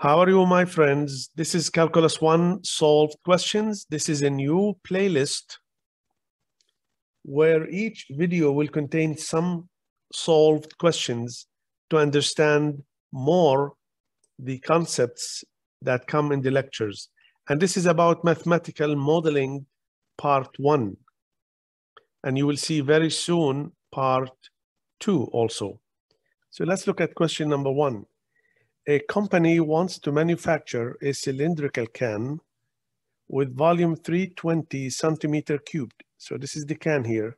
How are you, my friends? This is Calculus 1 Solved Questions. This is a new playlist where each video will contain some solved questions to understand more the concepts that come in the lectures. And this is about mathematical modeling part 1. And you will see very soon part 2 also. So let's look at question number 1. A company wants to manufacture a cylindrical can with volume 320 centimeter cubed. So this is the can here.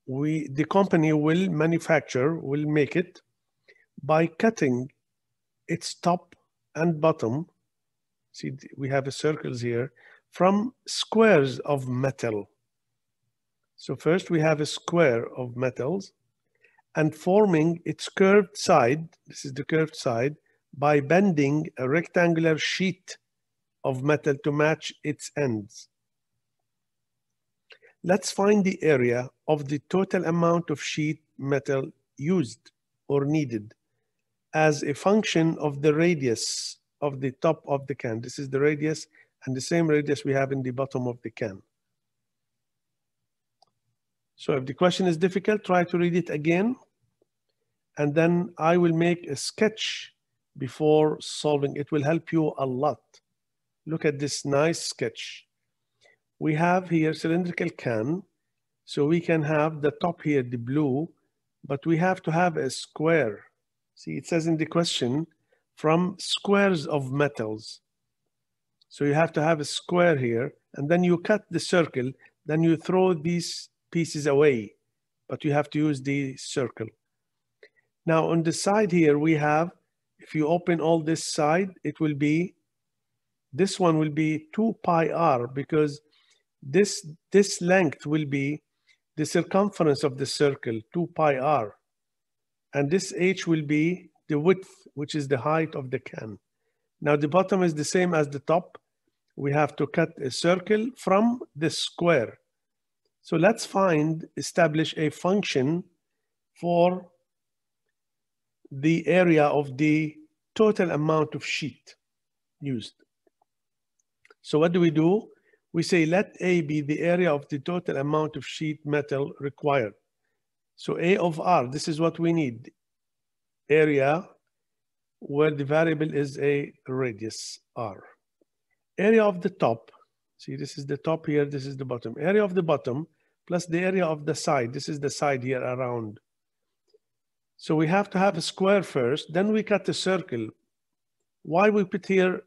The company will make it by cutting its top and bottom. See, we have circles here from squares of metal. So first we have a square of metals and forming its curved side, this is the curved side, by bending a rectangular sheet of metal to match its ends. Let's find the area of the total amount of sheet metal used or needed as a function of the radius of the top of the can. This is the radius and the same radius we have in the bottom of the can. So if the question is difficult, try to read it again. And then I will make a sketch before solving. It will help you a lot. Look at this nice sketch. We have here cylindrical can. So we can have the top here, the blue, but we have to have a square. See, it says in the question, from squares of metals. So you have to have a square here, and then you cut the circle, then you throw these pieces away, but you have to use the circle. Now on the side here, we have, if you open all this side, it will be, this one will be 2 pi r because this length will be the circumference of the circle, 2 pi r. And this h will be the width, which is the height of the can. Now the bottom is the same as the top. We have to cut a circle from the square. So let's establish a function for the area of the total amount of sheet used. So what do? We say let A be the area of the total amount of sheet metal required. So A of R, this is what we need. Area where the variable is a radius R. Area of the top, see this is the top here, this is the bottom. Area of the bottom plus the area of the side, this is the side here around. So we have to have a square first, then we cut a circle. Why we put here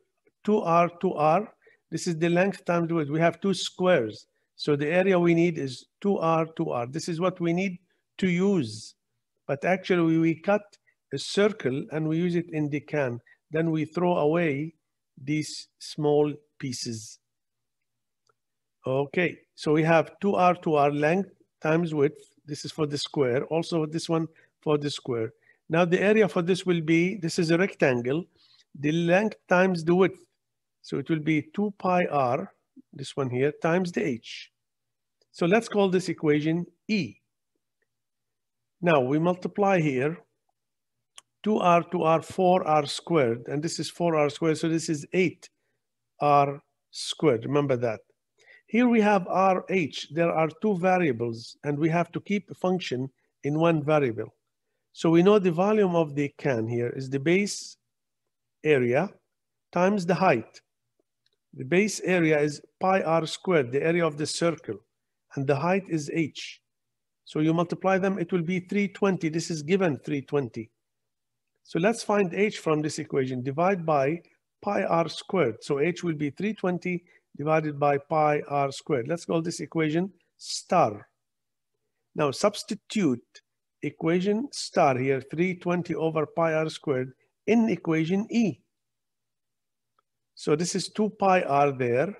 2R, 2R? This is the length times width. We have two squares. So the area we need is 2R, 2R. This is what we need to use. But actually we cut a circle and we use it in the can. Then we throw away these small pieces. Okay, so we have 2R, 2R length times width. This is for the square. Also this one for the square. Now the area for this will be, this is a rectangle, the length times the width. So it will be 2 pi r, this one here, times the h. So let's call this equation E. Now we multiply here, 2r, 4r squared, and this is 4r squared, so this is 8r squared, remember that. Here we have RH, there are two variables, and we have to keep a function in one variable. So we know the volume of the can here is the base area times the height. The base area is pi r squared, the area of the circle, and the height is h. So you multiply them, it will be 320. This is given 320. So let's find h from this equation. Divide by pi r squared. So h will be 320 divided by pi r squared. Let's call this equation star. Now substitute equation star here, 320 over pi r squared in equation E. So this is 2 pi r there,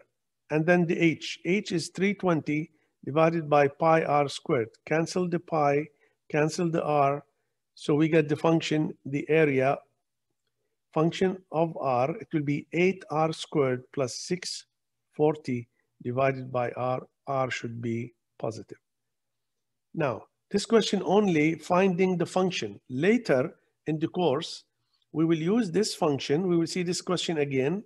and then the h. H is 320 divided by pi r squared. Cancel the pi, cancel the r. So we get the function, the area, function of r. It will be 8r squared plus 640 divided by r. R should be positive. Now, this question only finding the function. Later in the course, we will use this function. We will see this question again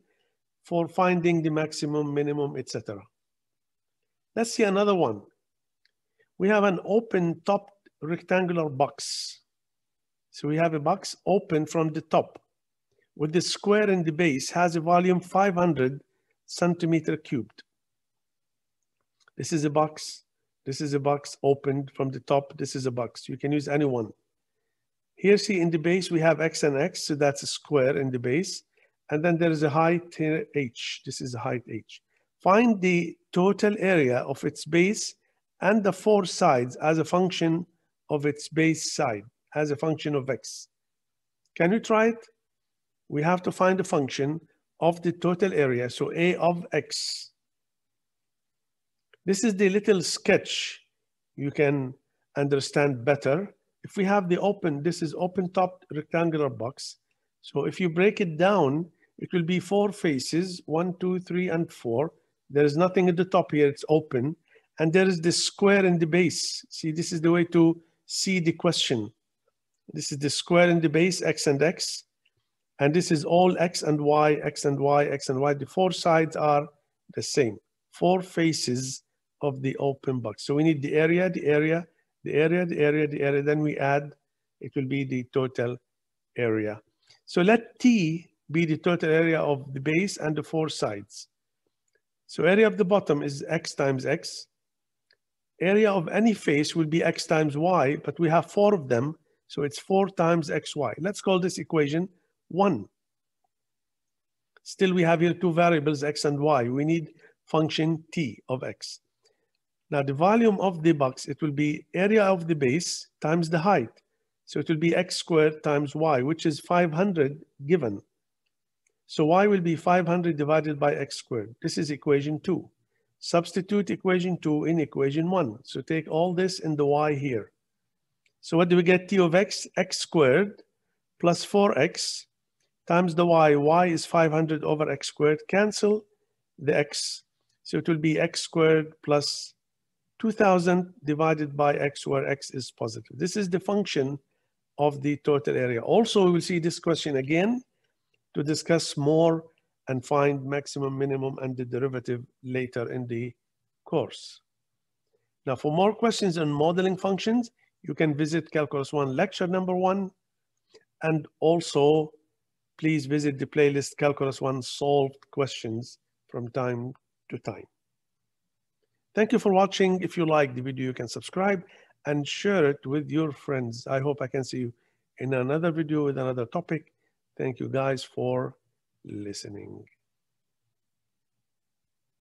for finding the maximum, minimum, etc. Let's see another one. We have an open top rectangular box. So we have a box open from the top with the square in the base, has a volume 500 centimeter cubed. This is a box. This is a box opened from the top. This is a box. You can use any one. Here, see in the base, we have x and x. So that's a square in the base. And then there is a height here, h. This is the height h. Find the total area of its base and the four sides as a function of its base side, as a function of x. Can you try it? We have to find a function of the total area. So a of x. This is the little sketch you can understand better. If we have the open, this is open top rectangular box. So if you break it down, it will be four faces, 1, 2, 3, and 4. There is nothing at the top here, it's open. And there is this square in the base. See, this is the way to see the question. This is the square in the base, x and x. And this is all x and y, x and y, x and y. The four sides are the same. Four faces of the open box. So we need the area, the area, the area, the area, the area. Then we add, it will be the total area. So let T be the total area of the base and the four sides. So area of the bottom is x times x. Area of any face will be x times y, but we have four of them. So it's 4 times xy. Let's call this equation 1. Still, we have here two variables, x and y. We need function t of x. Now, the volume of the box, it will be area of the base times the height. So it will be x squared times y, which is 500 given. So y will be 500 divided by x squared. This is equation 2. Substitute equation 2 in equation 1. So take all this in the y here. So what do we get? T of x, x squared plus 4x times the y. Y is 500 over x squared. Cancel the x. So it will be x squared plus 2000 divided by x, where x is positive. This is the function of the total area. Also, we will see this question again to discuss more and find maximum, minimum, and the derivative later in the course. Now, for more questions on modeling functions, you can visit Calculus 1 lecture number 1, and also please visit the playlist Calculus 1 solved questions from time to time. Thank you for watching. If you like the video, you can subscribe and share it with your friends. I hope I can see you in another video with another topic. Thank you guys for listening.